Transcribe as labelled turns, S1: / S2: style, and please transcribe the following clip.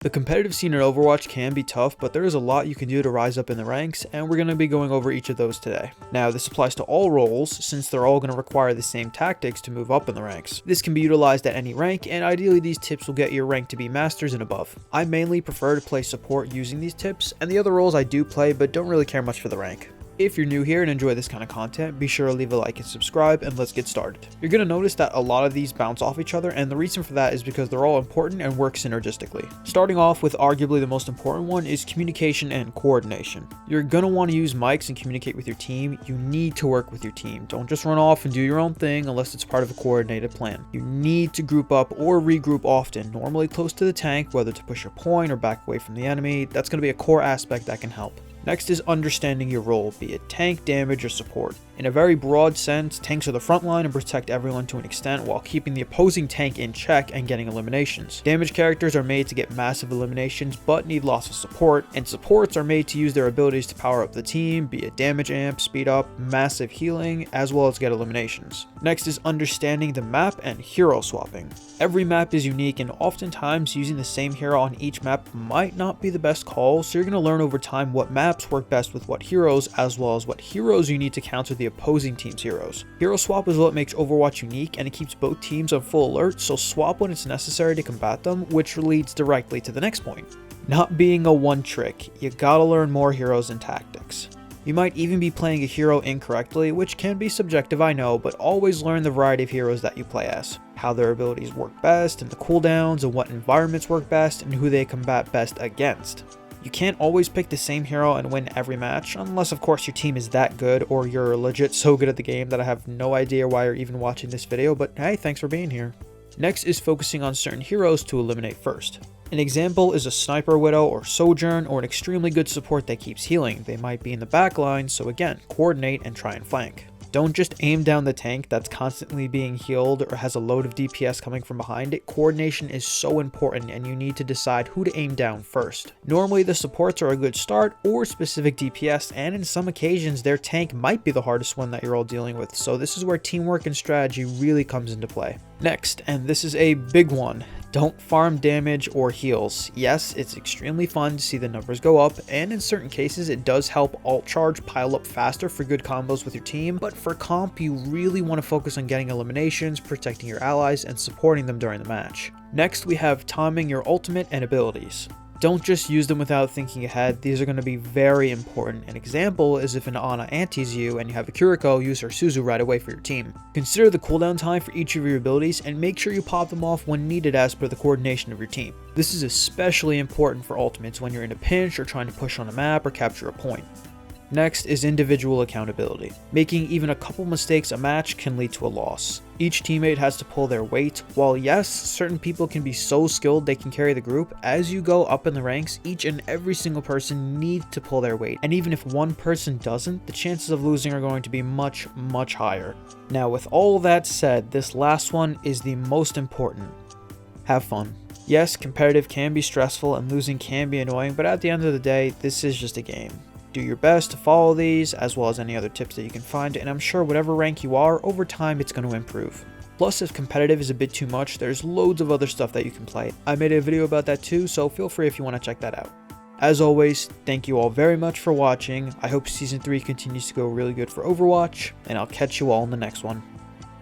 S1: The competitive scene in Overwatch can be tough, but there is a lot you can do to rise up in the ranks, and we're going to be going over each of those today. Now, this applies to all roles, since they're all going to require the same tactics to move up in the ranks. This can be utilized at any rank, and ideally these tips will get your rank to be masters and above. I mainly prefer to play support using these tips, and the other roles I do play, but don't really care much for the rank. If you're new here and enjoy this kind of content, be sure to leave a like and subscribe, and let's get started. You're going to notice that a lot of these bounce off each other, and the reason for that is because they're all important and work synergistically. Starting off with arguably the most important one is communication and coordination. You're going to want to use mics and communicate with your team. You need to work with your team. Don't just run off and do your own thing unless it's part of a coordinated plan. You need to group up or regroup often, normally close to the tank, whether to push a point or back away from the enemy. That's going to be a core aspect that can help. Next is understanding your role, be it tank, damage, or support. In a very broad sense, tanks are the front line and protect everyone to an extent while keeping the opposing tank in check and getting eliminations. Damage characters are made to get massive eliminations but need lots of support, and supports are made to use their abilities to power up the team, be it damage amp, speed up, massive healing, as well as get eliminations. Next is understanding the map and hero swapping. Every map is unique, and oftentimes using the same hero on each map might not be the best call, so you're going to learn over time what maps work best with what heroes, as well as what heroes you need to counter the opposing team's heroes. Hero swap is what makes Overwatch unique, and it keeps both teams on full alert, so swap when it's necessary to combat them, which leads directly to the next point. Not being a one trick, you gotta learn more heroes and tactics. You might even be playing a hero incorrectly, which can be subjective, I know, but always learn the variety of heroes that you play as, how their abilities work best, and the cooldowns, and what environments work best, and who they combat best against. You can't always pick the same hero and win every match, unless of course your team is that good or you're legit so good at the game that I have no idea why you're even watching this video, but hey, thanks for being here. Next is focusing on certain heroes to eliminate first. An example is a sniper widow or sojourn, or an extremely good support that keeps healing. They might be in the back line, so again, coordinate and try and flank. Don't just aim down the tank that's constantly being healed or has a load of DPS coming from behind it. Coordination is so important, and you need to decide who to aim down first. Normally the supports are a good start or specific DPS, and in some occasions their tank might be the hardest one that you're all dealing with, so this is where teamwork and strategy really comes into play. Next, and this is a big one, don't farm damage or heals. Yes, it's extremely fun to see the numbers go up, and in certain cases it does help alt charge pile up faster for good combos with your team, but for comp you really want to focus on getting eliminations, protecting your allies, and supporting them during the match. Next we have timing your ultimate and abilities. Don't just use them without thinking ahead, these are going to be very important. An example is if an Ana antis you and you have a Kiriko, use her Suzu right away for your team. Consider the cooldown time for each of your abilities and make sure you pop them off when needed as per the coordination of your team. This is especially important for ultimates when you're in a pinch or trying to push on a map or capture a point. Next is individual accountability. Making even a couple mistakes a match can lead to a loss. Each teammate has to pull their weight. While yes, certain people can be so skilled they can carry the group, as you go up in the ranks, each and every single person needs to pull their weight. And even if one person doesn't, the chances of losing are going to be much, much higher. Now with all that said, this last one is the most important. Have fun. Yes, competitive can be stressful and losing can be annoying, but at the end of the day, this is just a game. Do your best to follow these, as well as any other tips that you can find, and I'm sure whatever rank you are, over time it's going to improve. Plus, if competitive is a bit too much, there's loads of other stuff that you can play. I made a video about that too, so feel free if you want to check that out. As always, thank you all very much for watching. I hope Season 3 continues to go really good for Overwatch, and I'll catch you all in the next one.